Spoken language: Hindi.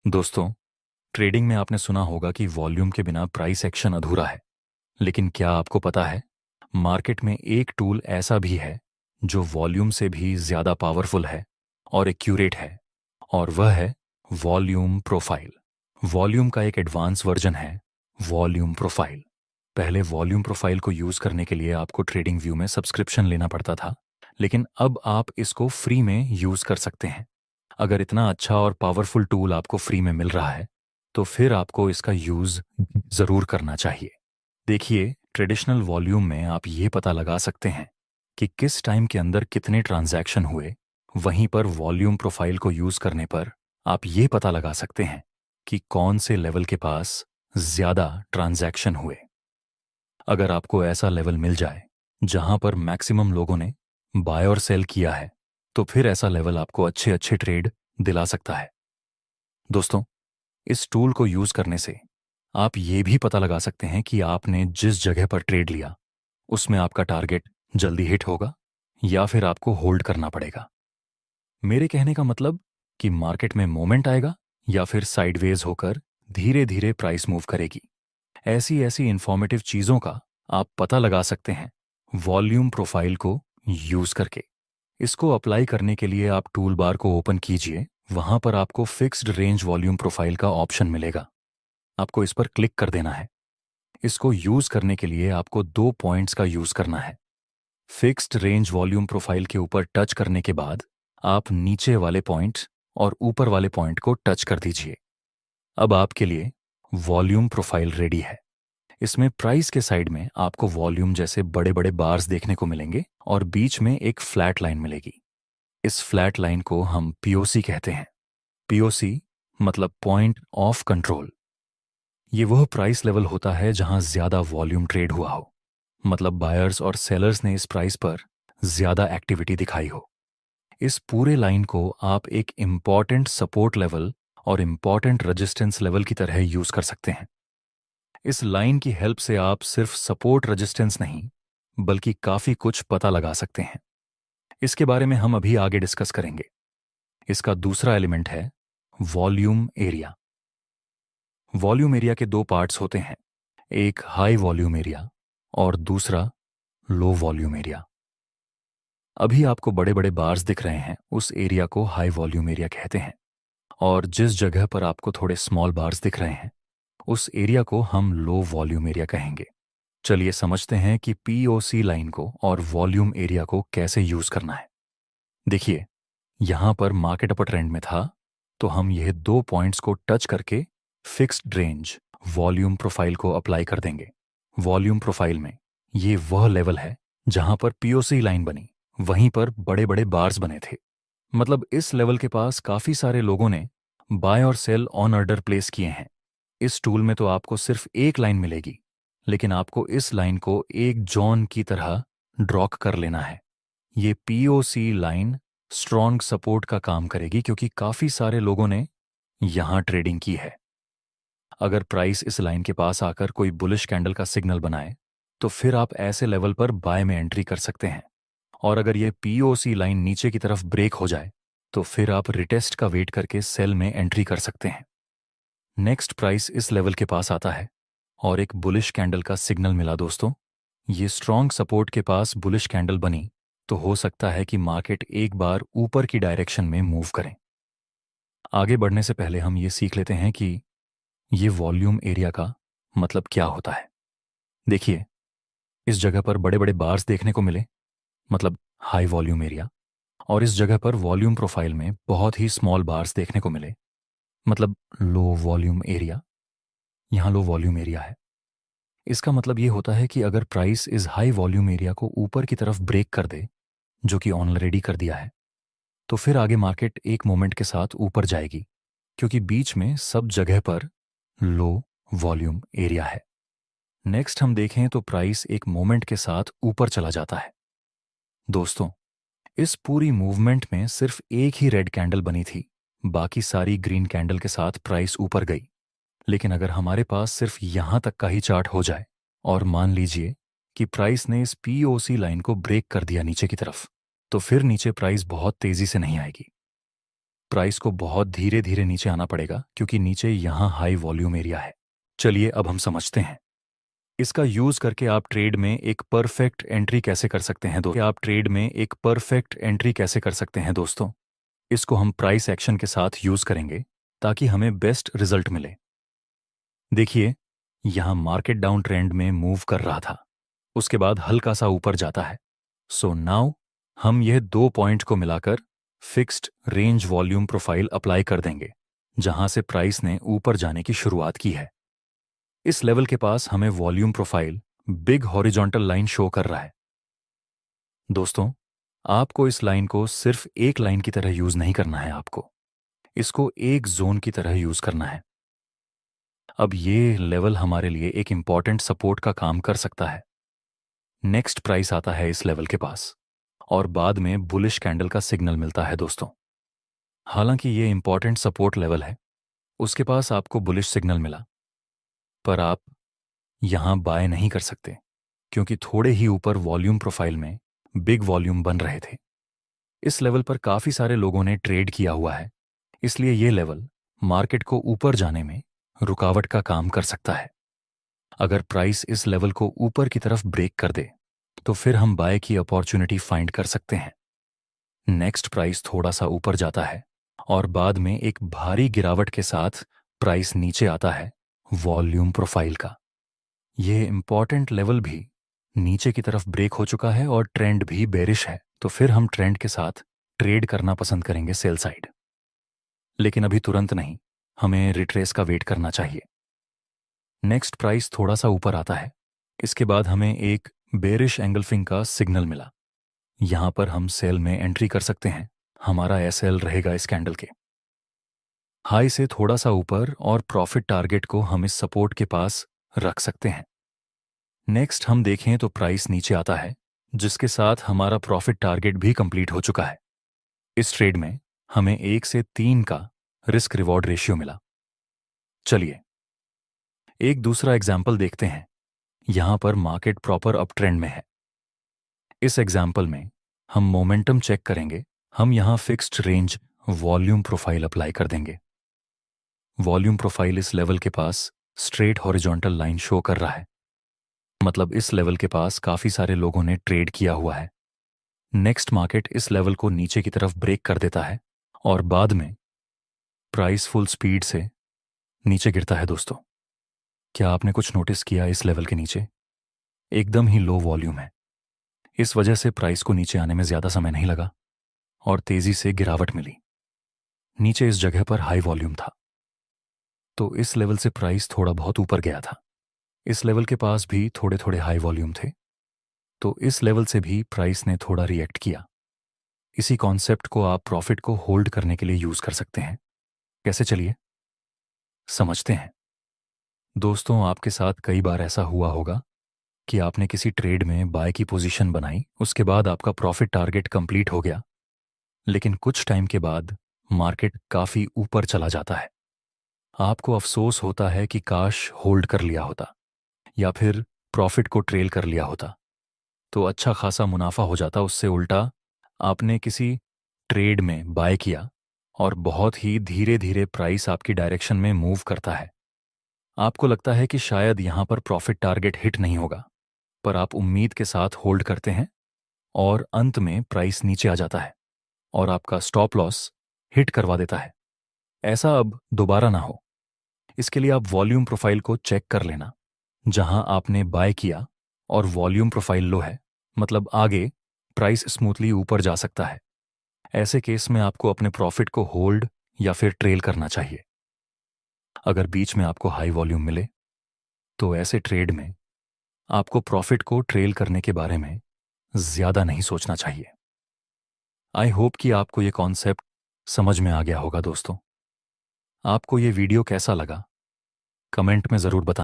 दोस्तों, ट्रेडिंग में आपने सुना होगा कि वॉल्यूम के बिना प्राइस एक्शन अधूरा है। लेकिन क्या आपको पता है, मार्केट में एक टूल ऐसा भी है जो वॉल्यूम से भी ज़्यादा पावरफुल है और एक्यूरेट है, और वह है वॉल्यूम प्रोफाइल। वॉल्यूम का एक एडवांस वर्जन है वॉल्यूम प्रोफाइल। पहले वॉल्यूम प्रोफाइल को यूज़ करने के लिए आपको ट्रेडिंग व्यू में सब्सक्रिप्शन लेना पड़ता था, लेकिन अब आप इसको फ्री में यूज़ कर सकते हैं। अगर इतना अच्छा और पावरफुल टूल आपको फ्री में मिल रहा है, तो फिर आपको इसका यूज़ ज़रूर करना चाहिए। देखिए, ट्रेडिशनल वॉल्यूम में आप ये पता लगा सकते हैं कि किस टाइम के अंदर कितने ट्रांजैक्शन हुए। वहीं पर वॉल्यूम प्रोफाइल को यूज़ करने पर आप ये पता लगा सकते हैं कि कौन से लेवल के पास ज़्यादा ट्रांजैक्शन हुए। अगर आपको ऐसा लेवल मिल जाए जहां पर मैक्सिमम लोगों ने बाय और सेल किया है, तो फिर ऐसा लेवल आपको अच्छे अच्छे ट्रेड दिला सकता है। दोस्तों, इस टूल को यूज करने से आप ये भी पता लगा सकते हैं कि आपने जिस जगह पर ट्रेड लिया उसमें आपका टारगेट जल्दी हिट होगा या फिर आपको होल्ड करना पड़ेगा। मेरे कहने का मतलब कि मार्केट में मोमेंट आएगा या फिर साइडवेज होकर धीरे धीरे प्राइस मूव करेगी। ऐसी ऐसी इंफॉर्मेटिव चीजों का आप पता लगा सकते हैं वॉल्यूम प्रोफाइल को यूज करके। इसको अप्लाई करने के लिए आप टूल बार को ओपन कीजिए। वहां पर आपको फिक्स्ड रेंज वॉल्यूम प्रोफाइल का ऑप्शन मिलेगा। आपको इस पर क्लिक कर देना है। इसको यूज करने के लिए आपको 2 पॉइंट्स का यूज करना है। फिक्स्ड रेंज वॉल्यूम प्रोफाइल के ऊपर टच करने के बाद आप नीचे वाले पॉइंट और ऊपर वाले पॉइंट को टच कर दीजिए। अब आपके लिए वॉल्यूम प्रोफाइल रेडी है। इसमें प्राइस के साइड में आपको वॉल्यूम जैसे बड़े बड़े बार्स देखने को मिलेंगे और बीच में एक फ्लैट लाइन मिलेगी। इस फ्लैट लाइन को हम पीओसी कहते हैं। पीओसी मतलब पॉइंट ऑफ कंट्रोल। ये वह प्राइस लेवल होता है जहां ज्यादा वॉल्यूम ट्रेड हुआ हो, मतलब बायर्स और सेलर्स ने इस प्राइस पर ज्यादा एक्टिविटी दिखाई हो। इस पूरे लाइन को आप एक इम्पॉर्टेंट सपोर्ट लेवल और इम्पॉर्टेंट रेजिस्टेंस लेवल की तरह यूज कर सकते हैं। इस लाइन की हेल्प से आप सिर्फ सपोर्ट रेजिस्टेंस नहीं, बल्कि काफी कुछ पता लगा सकते हैं। इसके बारे में हम अभी आगे डिस्कस करेंगे। इसका दूसरा एलिमेंट है वॉल्यूम एरिया। वॉल्यूम एरिया के 2 पार्ट्स होते हैं, एक हाई वॉल्यूम एरिया और दूसरा लो वॉल्यूम एरिया। अभी आपको बड़े बड़े बार्स दिख रहे हैं, उस एरिया को हाई वॉल्यूम एरिया कहते हैं, और जिस जगह पर आपको थोड़े स्मॉल बार्स दिख रहे हैं उस एरिया को हम लो वॉल्यूम एरिया कहेंगे। चलिए समझते हैं कि पीओसी लाइन को और वॉल्यूम एरिया को कैसे यूज करना है। देखिए, यहां पर मार्केट अपर ट्रेंड में था, तो हम यह 2 पॉइंट्स को टच करके फिक्स्ड रेंज वॉल्यूम प्रोफाइल को अप्लाई कर देंगे। वॉल्यूम प्रोफाइल में ये वह लेवल है जहां पर पीओसी लाइन बनी, वहीं पर बड़े बड़े बार्स बने थे। मतलब इस लेवल के पास काफी सारे लोगों ने बाय और सेल ऑन ऑर्डर प्लेस किए हैं। इस टूल में तो आपको सिर्फ एक लाइन मिलेगी, लेकिन आपको इस लाइन को एक जॉन की तरह ड्रॉ कर लेना है। ये पीओसी लाइन स्ट्रॉन्ग सपोर्ट का काम करेगी क्योंकि काफी सारे लोगों ने यहां ट्रेडिंग की है। अगर प्राइस इस लाइन के पास आकर कोई बुलिश कैंडल का सिग्नल बनाए, तो फिर आप ऐसे लेवल पर बाय में एंट्री कर सकते हैं। और अगर ये पीओसी लाइन नीचे की तरफ ब्रेक हो जाए, तो फिर आप रिटेस्ट का वेट करके सेल में एंट्री कर सकते हैं। नेक्स्ट प्राइस इस लेवल के पास आता है और एक बुलिश कैंडल का सिग्नल मिला। दोस्तों, ये स्ट्रॉन्ग सपोर्ट के पास बुलिश कैंडल बनी, तो हो सकता है कि मार्केट एक बार ऊपर की डायरेक्शन में मूव करें। आगे बढ़ने से पहले हम ये सीख लेते हैं कि ये वॉल्यूम एरिया का मतलब क्या होता है। देखिए, इस जगह पर बड़े बड़े बार्स देखने को मिले, मतलब हाई वॉल्यूम एरिया, और इस जगह पर वॉल्यूम प्रोफाइल में बहुत ही स्मॉल बार्स देखने को मिले, मतलब लो वॉल्यूम एरिया। यहाँ लो वॉल्यूम एरिया है। इसका मतलब ये होता है कि अगर प्राइस इस हाई वॉल्यूम एरिया को ऊपर की तरफ ब्रेक कर दे, जो कि ऑलरेडी कर दिया है, तो फिर आगे मार्केट एक मोमेंट के साथ ऊपर जाएगी, क्योंकि बीच में सब जगह पर लो वॉल्यूम एरिया है। नेक्स्ट हम देखें तो प्राइस एक मोमेंट के साथ ऊपर चला जाता है। दोस्तों, इस पूरी मूवमेंट में सिर्फ एक ही रेड कैंडल बनी थी, बाकी सारी ग्रीन कैंडल के साथ प्राइस ऊपर गई। लेकिन अगर हमारे पास सिर्फ यहां तक का ही चार्ट हो जाए और मान लीजिए कि प्राइस ने इस पीओसी लाइन को ब्रेक कर दिया नीचे की तरफ, तो फिर नीचे प्राइस बहुत तेजी से नहीं आएगी। प्राइस को बहुत धीरे धीरे नीचे आना पड़ेगा क्योंकि नीचे यहाँ हाई वॉल्यूम एरिया है। चलिए अब हम समझते हैं इसका यूज करके आप ट्रेड में एक परफेक्ट एंट्री कैसे कर सकते हैं दोस्तों। इसको हम प्राइस एक्शन के साथ यूज करेंगे ताकि हमें बेस्ट रिजल्ट मिले। देखिए, यहां मार्केट डाउन ट्रेंड में मूव कर रहा था, उसके बाद हल्का सा ऊपर जाता है। सो नाउ हम यह 2 पॉइंट को मिलाकर fixed range volume profile apply कर देंगे जहां से प्राइस ने ऊपर जाने की शुरुआत की है। इस लेवल के पास हमें volume profile big horizontal line show कर रहा है। दोस्तों, आपको इस लाइन को सिर्फ एक लाइन की तरह यूज नहीं करना है, आपको इसको एक जोन की तरह यूज करना है। अब ये लेवल हमारे लिए एक इंपॉर्टेंट सपोर्ट का काम कर सकता है। नेक्स्ट प्राइस आता है इस लेवल के पास और बाद में बुलिश कैंडल का सिग्नल मिलता है दोस्तों। हालांकि ये इंपॉर्टेंट सपोर्ट लेवल है, उसके पास आपको बुलिश सिग्नल मिला, पर आप यहां बाय नहीं कर सकते क्योंकि थोड़े ही ऊपर वॉल्यूम प्रोफाइल में बिग वॉल्यूम बन रहे थे। इस लेवल पर काफी सारे लोगों ने ट्रेड किया हुआ है, इसलिए ये लेवल मार्केट को ऊपर जाने में रुकावट का काम कर सकता है। अगर प्राइस इस लेवल को ऊपर की तरफ ब्रेक कर दे तो फिर हम बाय की अपॉर्चुनिटी फाइंड कर सकते हैं। नेक्स्ट प्राइस थोड़ा सा ऊपर जाता है और बाद में एक भारी गिरावट के साथ प्राइस नीचे आता है वॉल्यूम प्रोफाइल का। यह इंपॉर्टेंट लेवल भी नीचे की तरफ ब्रेक हो चुका है और ट्रेंड भी बेरिश है, तो फिर हम ट्रेंड के साथ ट्रेड करना पसंद करेंगे सेल साइड। लेकिन अभी तुरंत नहीं, हमें रिट्रेस का वेट करना चाहिए। नेक्स्ट प्राइस थोड़ा सा ऊपर आता है, इसके बाद हमें एक बेरिश एंगल्फिंग का सिग्नल मिला। यहां पर हम सेल में एंट्री कर सकते हैं। हमारा एसएल रहेगा इस कैंडल के हाई से थोड़ा सा ऊपर और प्रॉफिट टारगेट को हम इस सपोर्ट के पास रख सकते हैं। नेक्स्ट हम देखें तो प्राइस नीचे आता है, जिसके साथ हमारा प्रॉफिट टारगेट भी कंप्लीट हो चुका है। इस ट्रेड में हमें 1 से 3 का रिस्क रिवॉर्ड रेशियो मिला। चलिए एक दूसरा एग्जाम्पल देखते हैं। यहां पर मार्केट प्रॉपर अप ट्रेंड में है। इस एग्जाम्पल में हम मोमेंटम चेक करेंगे। हम यहां fixed range volume profile apply कर देंगे। वॉल्यूम प्रोफाइल इस लेवल के पास स्ट्रेट हॉरिजॉन्टल लाइन शो कर रहा है, मतलब इस लेवल के पास काफी सारे लोगों ने ट्रेड किया हुआ है। नेक्स्ट मार्केट इस लेवल को नीचे की तरफ ब्रेक कर देता है और बाद में प्राइस फुल स्पीड से नीचे गिरता है। दोस्तों, क्या आपने कुछ नोटिस किया? इस लेवल के नीचे एकदम ही लो वॉल्यूम है। इस वजह से प्राइस को नीचे आने में ज्यादा समय नहीं लगा और तेजी से गिरावट मिली। नीचे इस जगह पर हाई वॉल्यूम था, तो इस लेवल से प्राइस थोड़ा बहुत ऊपर गया था। इस लेवल के पास भी थोड़े थोड़े हाई वॉल्यूम थे, तो इस लेवल से भी प्राइस ने थोड़ा रिएक्ट किया। इसी कॉन्सेप्ट को आप प्रॉफिट को होल्ड करने के लिए यूज कर सकते हैं। कैसे, चलिए समझते हैं। दोस्तों, आपके साथ कई बार ऐसा हुआ होगा कि आपने किसी ट्रेड में बाय की पोजीशन बनाई, उसके बाद आपका प्रॉफिट टारगेट कंप्लीट हो गया, लेकिन कुछ टाइम के बाद मार्केट काफी ऊपर चला जाता है। आपको अफसोस होता है कि काश होल्ड कर लिया होता या फिर प्रॉफिट को ट्रेल कर लिया होता तो अच्छा खासा मुनाफा हो जाता। उससे उल्टा आपने किसी ट्रेड में बाय किया और बहुत ही धीरे धीरे प्राइस आपकी डायरेक्शन में मूव करता है। आपको लगता है कि शायद यहां पर प्रॉफिट टारगेट हिट नहीं होगा, पर आप उम्मीद के साथ होल्ड करते हैं और अंत में प्राइस नीचे आ जाता है और आपका स्टॉप लॉस हिट करवा देता है। ऐसा अब दोबारा ना हो, इसके लिए आप वॉल्यूम प्रोफाइल को चेक कर लेना। जहां आपने बाय किया और वॉल्यूम प्रोफाइल लो है, मतलब आगे प्राइस स्मूथली ऊपर जा सकता है। ऐसे केस में आपको अपने प्रॉफिट को होल्ड या फिर ट्रेल करना चाहिए। अगर बीच में आपको हाई वॉल्यूम मिले तो ऐसे ट्रेड में आपको प्रॉफिट को ट्रेल करने के बारे में ज्यादा नहीं सोचना चाहिए। आई होप कि आपको ये कॉन्सेप्ट समझ में आ गया होगा। दोस्तों, आपको ये वीडियो कैसा लगा कमेंट में जरूर बताएं।